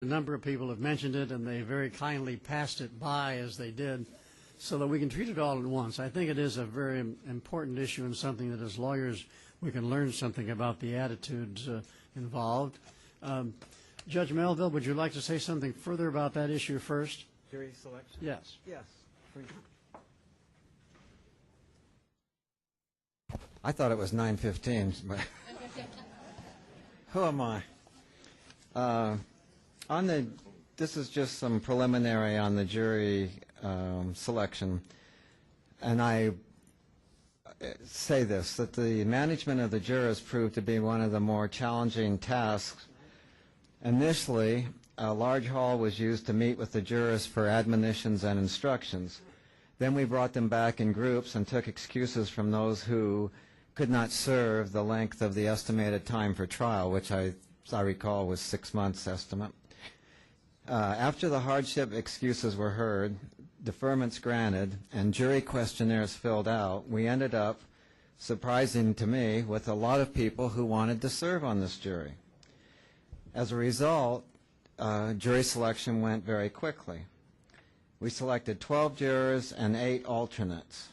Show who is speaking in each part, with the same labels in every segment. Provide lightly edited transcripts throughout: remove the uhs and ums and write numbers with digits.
Speaker 1: A number of people have mentioned it, and they very kindly passed it by as they did, so that we can treat it all at once. I think it is a very important issue and something that as lawyers we can learn something about the attitudes involved. Judge Melville, would you like to say something further about that issue first?
Speaker 2: Jury selection?
Speaker 1: Yes.
Speaker 2: Yes. I thought it was 9:15, but who am I? This is just some preliminary on the jury selection, and I say this, that the management of the jurors proved to be one of the more challenging tasks. Initially, a large hall was used to meet with the jurors for admonitions and instructions. Then we brought them back in groups and took excuses from those who could not serve the length of the estimated time for trial, which I recall was 6 months estimate. After the hardship excuses were heard, deferments granted, and jury questionnaires filled out, we ended up, surprising to me, with a lot of people who wanted to serve on this jury. As a result, jury selection went very quickly. We selected 12 jurors and 8 alternates.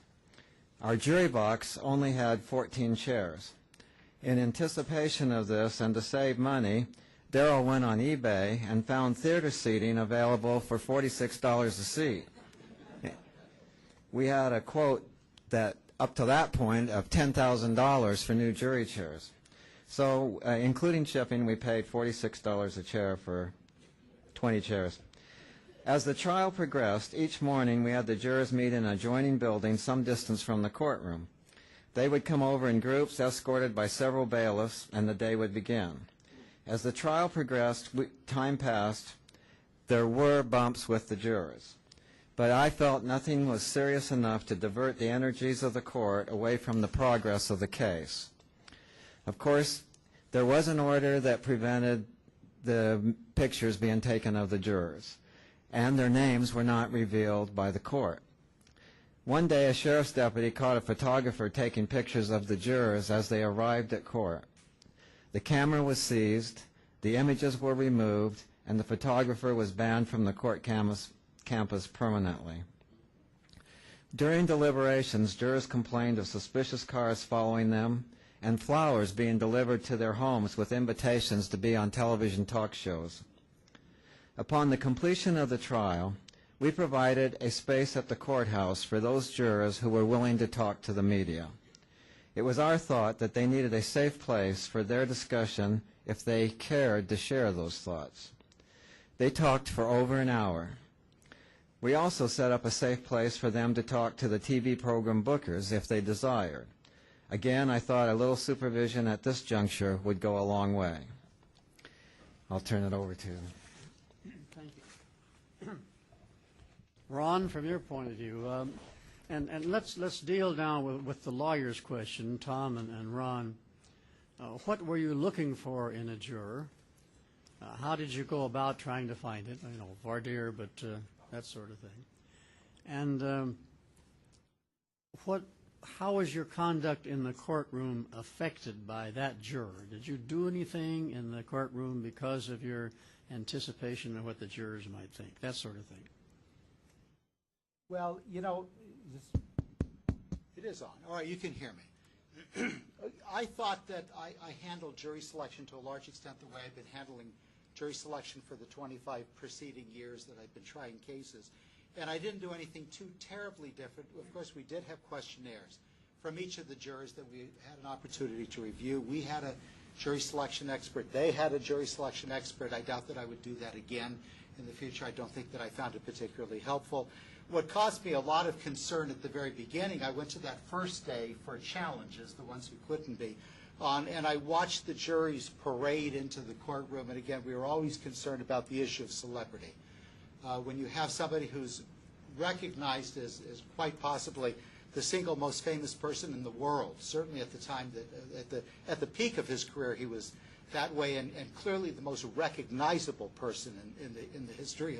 Speaker 2: Our jury box only had 14 chairs. In anticipation of this and to save money, Darrell went on eBay and found theater seating available for $46 a seat. We had a quote that up to that point of $10,000 for new jury chairs. So including shipping, we paid $46 a chair for 20 chairs. As the trial progressed, each morning we had the jurors meet in an adjoining building some distance from the courtroom. They would come over in groups escorted by several bailiffs, and the day would begin. As the trial progressed, time passed, there were bumps with the jurors. But I felt nothing was serious enough to divert the energies of the court away from the progress of the case. Of course, there was an order that prevented the pictures being taken of the jurors, and their names were not revealed by the court. One day, a sheriff's deputy caught a photographer taking pictures of the jurors as they arrived at court. The camera was seized, the images were removed, and the photographer was banned from the court campus permanently. During deliberations, jurors complained of suspicious cars following them and flowers being delivered to their homes with invitations to be on television talk shows. Upon the completion of the trial, we provided a space at the courthouse for those jurors who were willing to talk to the media. It was our thought that they needed a safe place for their discussion if they cared to share those thoughts. They talked for over an hour. We also set up a safe place for them to talk to the TV program bookers if they desired. Again, I thought a little supervision at this juncture would go a long way. I'll turn it over to you.
Speaker 1: Thank you. Ron, from your point of view, and let's deal now with the lawyer's question, Tom and Ron. What were you looking for in a juror? How did you go about trying to find it? Voir dire, but that sort of thing. And how was your conduct in the courtroom affected by that juror? Did you do anything in the courtroom because of your anticipation of what the jurors might think? That sort of thing.
Speaker 3: Well, it is on. All right, you can hear me. I thought that I handled jury selection to a large extent the way I've been handling jury selection for the 25 preceding years that I've been trying cases. And I didn't do anything too terribly different. Of course, we did have questionnaires from each of the jurors that we had an opportunity to review. We had a jury selection expert. They had a jury selection expert. I doubt that I would do that again in the future. I don't think that I found it particularly helpful. What caused me a lot of concern at the very beginning, I went to that first day for challenges, the ones who couldn't be, and I watched the juries parade into the courtroom. And again, we were always concerned about the issue of celebrity. When you have somebody who's recognized as quite possibly the single most famous person in the world, certainly at the time, at the peak of his career, he was that way, and clearly the most recognizable person in the history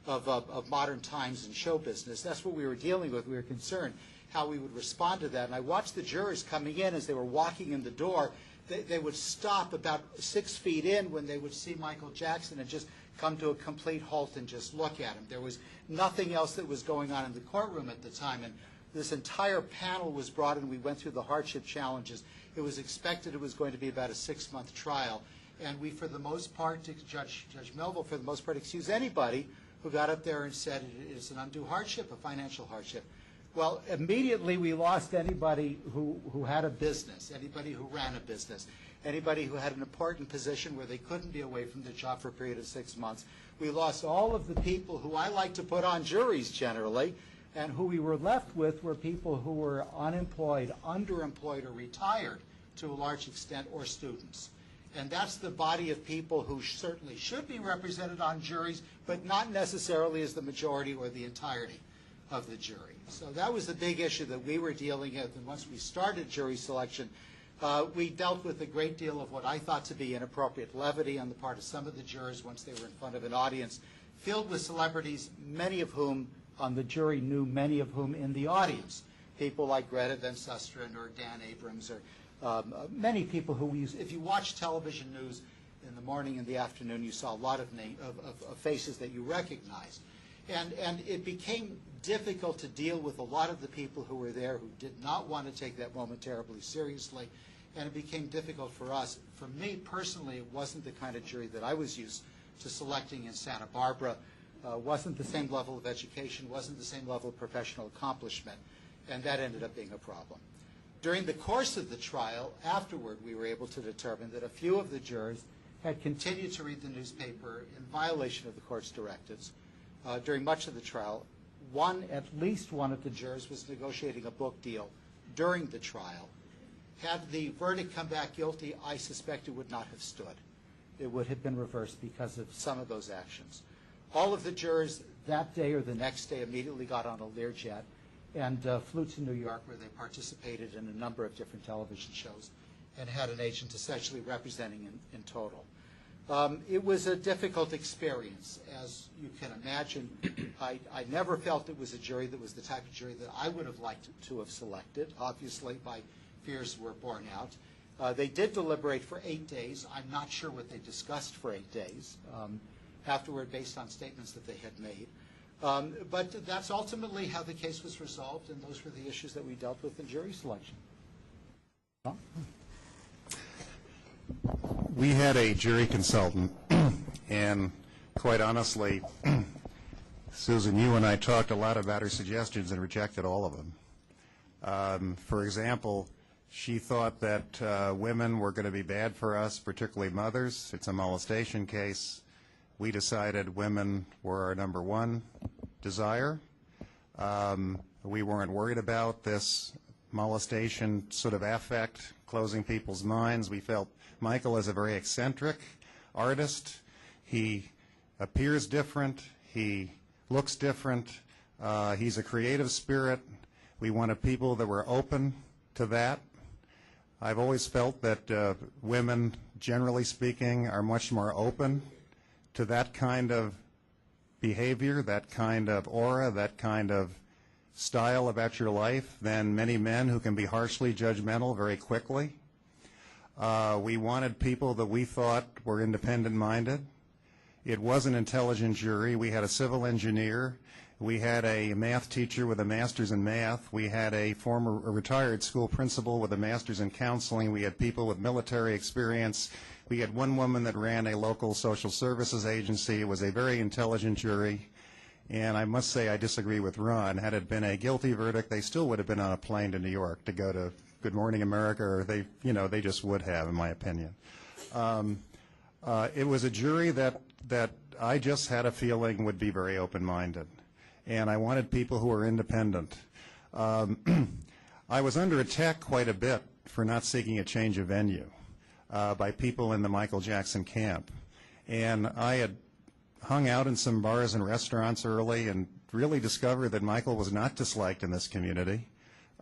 Speaker 3: of modern times in show business. That's what we were dealing with. We were concerned how we would respond to that. And I watched the jurors coming in as they were walking in the door. They would stop about 6 feet in when they would see Michael Jackson and just come to a complete halt and just look at him. There was nothing else that was going on in the courtroom at the time, and this entire panel was brought in. We went through the hardship challenges. It was expected it was going to be about a 6-month trial, and we, for the most part, Judge Melville, for the most part, excused anybody who got up there and said it is an undue hardship, a financial hardship. Well, immediately we lost anybody who had a business, anybody who ran a business, anybody who had an important position where they couldn't be away from their job for a period of 6 months. We lost all of the people who I like to put on juries generally, and who we were left with were people who were unemployed, underemployed, or retired to a large extent, or students. And that's the body of people who certainly should be represented on juries, but not necessarily as the majority or the entirety of the jury. So that was the big issue that we were dealing with, and once we started jury selection, we dealt with a great deal of what I thought to be inappropriate levity on the part of some of the jurors once they were in front of an audience filled with celebrities, many of whom on the jury knew many of whom in the audience, people like Greta Van Susteren or Dan Abrams, or many people who if you watch television news in the morning and the afternoon, you saw a lot of faces that you recognized. And it became difficult to deal with a lot of the people who were there who did not want to take that moment terribly seriously, and it became difficult for us. For me personally, it wasn't the kind of jury that I was used to selecting in Santa Barbara, wasn't the same level of education, wasn't the same level of professional accomplishment, and that ended up being a problem. During the course of the trial, afterward, we were able to determine that a few of the jurors had continued to read the newspaper in violation of the court's directives. During much of the trial, at least one of the jurors was negotiating a book deal during the trial. Had the verdict come back guilty, I suspect it would not have stood. It would have been reversed because of some of those actions. All of the jurors that day or the next day immediately got on a Learjet and flew to New York, where they participated in a number of different television shows and had an agent essentially representing in total. It was a difficult experience, as you can imagine. I never felt it was a jury that was the type of jury that I would have liked to have selected. Obviously, my fears were borne out. They did deliberate for 8 days. I'm not sure what they discussed for 8 days afterward, based on statements that they had made. But that's ultimately how the case was resolved, and those were the issues that we dealt with in jury selection. Tom?
Speaker 4: We had a jury consultant, and quite honestly, Susan, you and I talked a lot about her suggestions and rejected all of them. For example, she thought that women were going to be bad for us, particularly mothers. It's a molestation case. We decided women were our number one desire. We weren't worried about this molestation sort of affect closing people's minds. We felt Michael is a very eccentric artist. He appears different. He looks different. He's a creative spirit. We wanted people that were open to that. I've always felt that women, generally speaking, are much more open to that kind of behavior, that kind of aura, that kind of style about your life than many men who can be harshly judgmental very quickly. We wanted people that we thought were independent-minded. It was an intelligent jury. We had a civil engineer. We had a math teacher with a master's in math. We had a retired school principal with a master's in counseling. We had people with military experience. We had one woman that ran a local social services agency. It was a very intelligent jury. And I must say I disagree with Ron. Had it been a guilty verdict, they still would have been on a plane to New York to go to Good Morning America, or they just would have, in my opinion. It was a jury that I just had a feeling would be very open-minded. And I wanted people who were independent. I was under attack quite a bit for not seeking a change of venue by people in the Michael Jackson camp. And I had hung out in some bars and restaurants early and really discovered that Michael was not disliked in this community.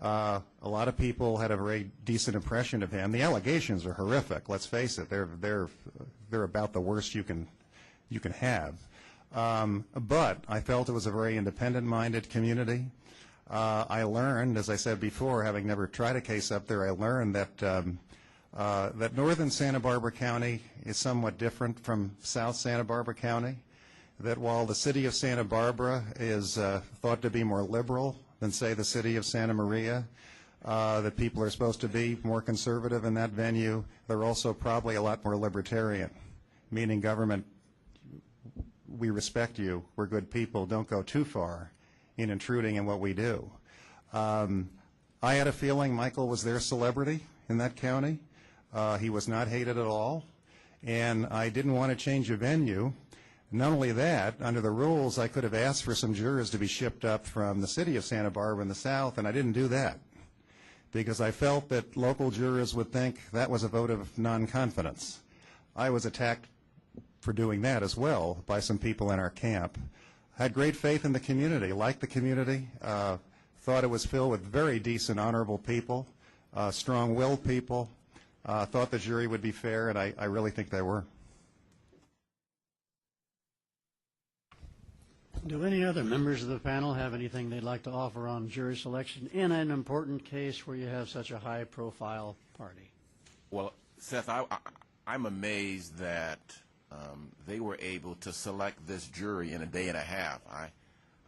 Speaker 4: A lot of people had a very decent impression of him. The allegations are horrific, let's face it. They're about the worst you can have. But I felt it was a very independent-minded community. I learned, as I said before, having never tried a case up there, I learned that that northern Santa Barbara County is somewhat different from south Santa Barbara County, that while the city of Santa Barbara is thought to be more liberal than, say, the city of Santa Maria, that people are supposed to be more conservative in that venue, they're also probably a lot more libertarian, meaning government, we respect you, we're good people, don't go too far in intruding in what we do. I had a feeling Michael was their celebrity in that county. He was not hated at all, and I didn't want to change the venue. Not only that, under the rules, I could have asked for some jurors to be shipped up from the city of Santa Barbara in the south, and I didn't do that because I felt that local jurors would think that was a vote of non-confidence. I was attacked for doing that as well by some people in our camp. I had great faith in the community, liked the community, thought it was filled with very decent, honorable people, strong-willed people, thought the jury would be fair, and I really think they were.
Speaker 1: Do any other members of the panel have anything they'd like to offer on jury selection in an important case where you have such a high-profile party?
Speaker 5: Well, Seth, I'm amazed that they were able to select this jury in a day and a half.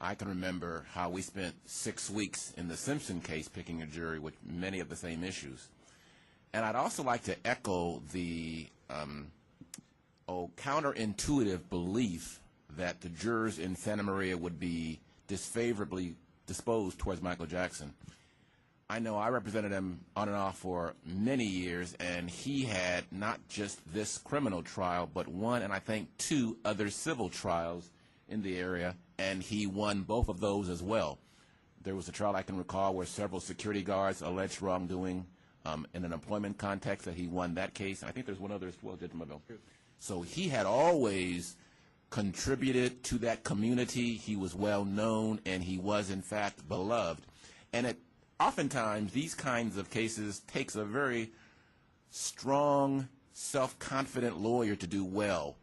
Speaker 5: I can remember how we spent 6 weeks in the Simpson case picking a jury with many of the same issues. And I'd also like to echo the counterintuitive belief that the jurors in Santa Maria would be disfavorably disposed towards Michael Jackson. I know I represented him on and off for many years, and he had not just this criminal trial, but one and I think 2 other civil trials in the area, and he won both of those as well. There was a trial I can recall where several security guards alleged wrongdoing in an employment context, that he won that case. I think there's one other as well, Judge Melville. So he had always contributed to that community. He was well known, and he was in fact beloved. And oftentimes these kinds of cases takes a very strong, self-confident lawyer to do well,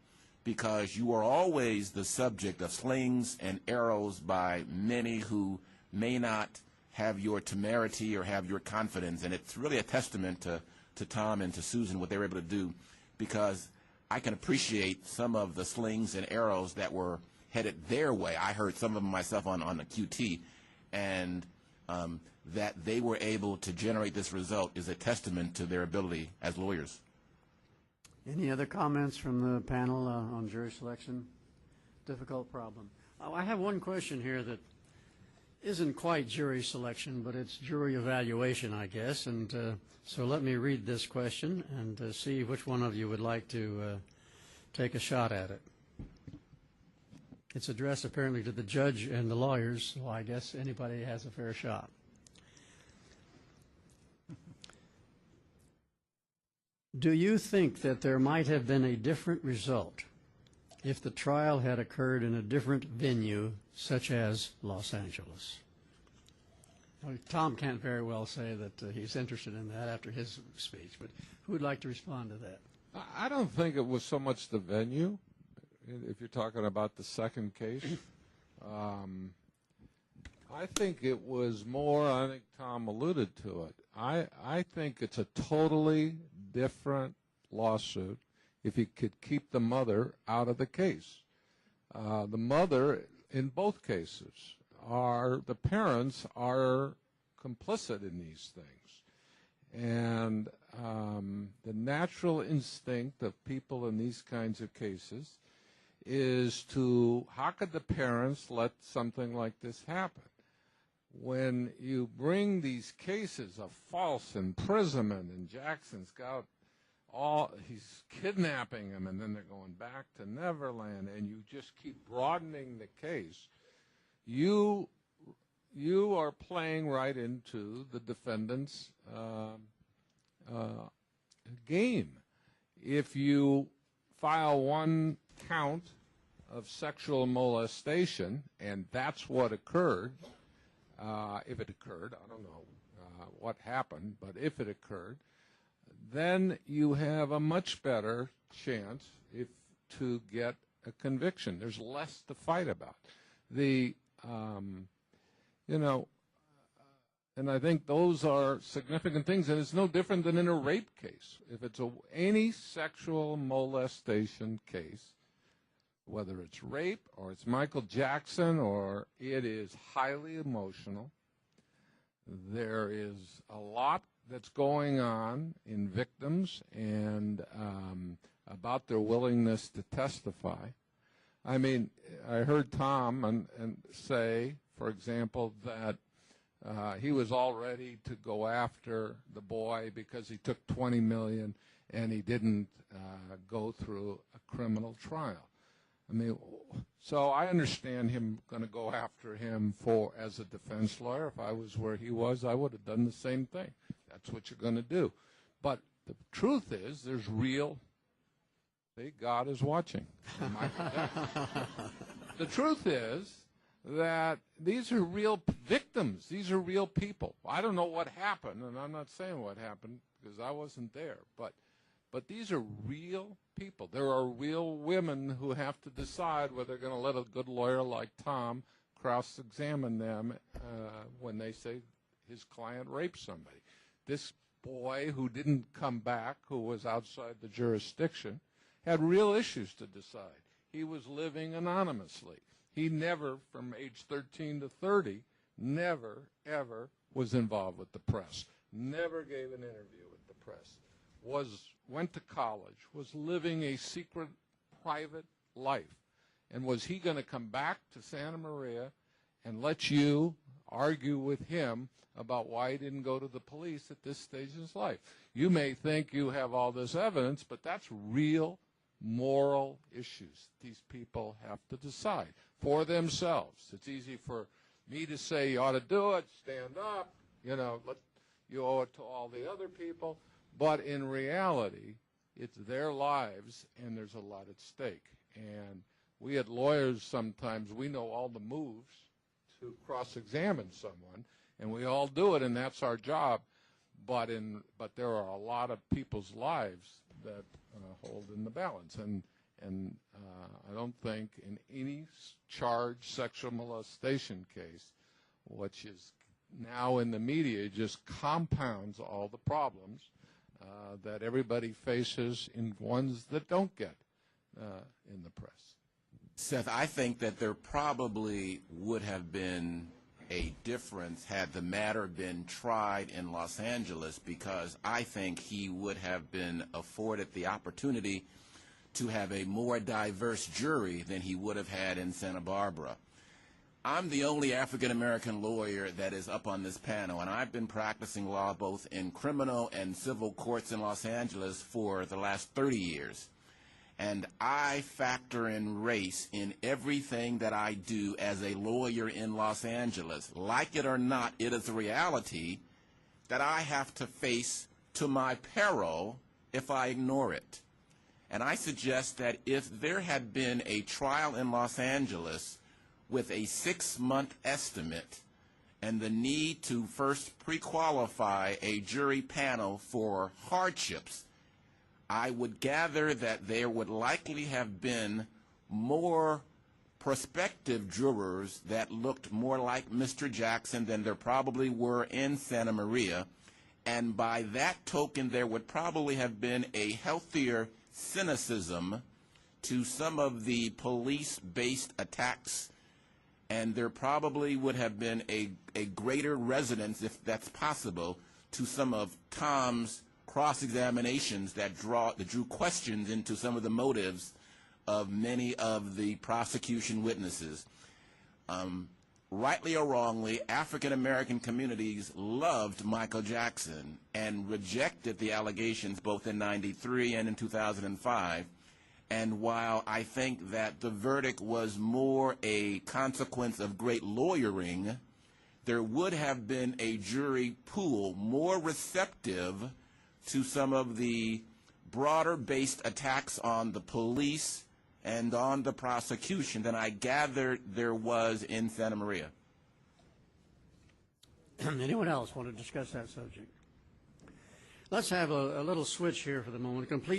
Speaker 5: because you are always the subject of slings and arrows by many who may not have your temerity or have your confidence. And it's really a testament to Tom and to Susan what they were able to do, because I can appreciate some of the slings and arrows that were headed their way. I heard some of them myself on the QT, and that they were able to generate this result is a testament to their ability as lawyers.
Speaker 1: Any other comments from the panel on jury selection? Difficult problem. I have one question here that isn't quite jury selection, but it's jury evaluation, I guess. And so let me read this question and see which one of you would like to take a shot at it. It's addressed apparently to the judge and the lawyers, so I guess anybody has a fair shot. Do you think that there might have been a different result if the trial had occurred in a different venue, such as Los Angeles? Tom can't very well say that he's interested in that after his speech, but who would like to respond to that?
Speaker 6: I don't think it was so much the venue, if you're talking about the second case. I think it was more, I think Tom alluded to it, I think it's a totally different lawsuit if you could keep the mother out of the case. The mother, in both cases, the parents are complicit in these things. And the natural instinct of people in these kinds of cases is to, how could the parents let something like this happen? When you bring these cases of false imprisonment, and Jackson's got he's kidnapping them, and then they're going back to Neverland, and you just keep broadening the case, you are playing right into the defendant's game. If you file one count of sexual molestation, and that's what occurred, if it occurred, I don't know what happened, but if it occurred, then you have a much better chance to get a conviction. There's less to fight about. And I think those are significant things, and it's no different than in a rape case. If it's any sexual molestation case, whether it's rape or it's Michael Jackson or it is highly emotional, there is a lot that's going on in victims and about their willingness to testify. I mean, I heard Tom and say, for example, that he was all ready to go after the boy because he took $20 million and he didn't go through a criminal trial. I mean, so I understand him going to go after him as a defense lawyer. If I was where he was, I would have done the same thing. That's what you're going to do. But the truth is, there's real. See, God is watching. The truth is that these are real victims. These are real people. I don't know what happened, and I'm not saying what happened because I wasn't there. But these are real people. There are real women who have to decide whether they're going to let a good lawyer like Tom cross-examine them when they say his client raped somebody. This boy who didn't come back, who was outside the jurisdiction, had real issues to decide. He was living anonymously. He never, from age 13 to 30, never, ever was involved with the press, never gave an interview with the press, went to college, was living a secret, private life. And was he going to come back to Santa Maria and let you argue with him about why he didn't go to the police at this stage in his life? You may think you have all this evidence, but that's real moral issues these people have to decide for themselves. It's easy for me to say you ought to do it, stand up, you owe it to all the other people. But in reality, it's their lives, and there's a lot at stake. And we as lawyers sometimes, we know all the moves to cross-examine someone, and we all do it, and that's our job. But there are a lot of people's lives that hold in the balance. And I don't think in any charged sexual molestation case, which is now in the media, just compounds all the problems that everybody faces in ones that don't get in the press.
Speaker 5: Seth, I think that there probably would have been a difference had the matter been tried in Los Angeles, because I think he would have been afforded the opportunity to have a more diverse jury than he would have had in Santa Barbara. I'm the only African-American lawyer that is up on this panel, and I've been practicing law both in criminal and civil courts in Los Angeles for the last 30 years. And I factor in race in everything that I do as a lawyer in Los Angeles. Like it or not, it is a reality that I have to face to my peril if I ignore it. And I suggest that if there had been a trial in Los Angeles with a 6-month estimate and the need to first pre-qualify a jury panel for hardships, I would gather that there would likely have been more prospective jurors that looked more like Mr. Jackson than there probably were in Santa Maria. And by that token, there would probably have been a healthier cynicism to some of the police-based attacks, and there probably would have been a greater resonance, if that's possible, to some of Tom's cross-examinations that drew questions into some of the motives of many of the prosecution witnesses. Rightly or wrongly, African-American communities loved Michael Jackson and rejected the allegations both in '93 and in 2005. And while I think that the verdict was more a consequence of great lawyering, there would have been a jury pool more receptive to some of the broader-based attacks on the police and on the prosecution than I gathered there was in Santa Maria.
Speaker 1: Anyone else want to discuss that subject? Let's have a little switch here for the moment. Complete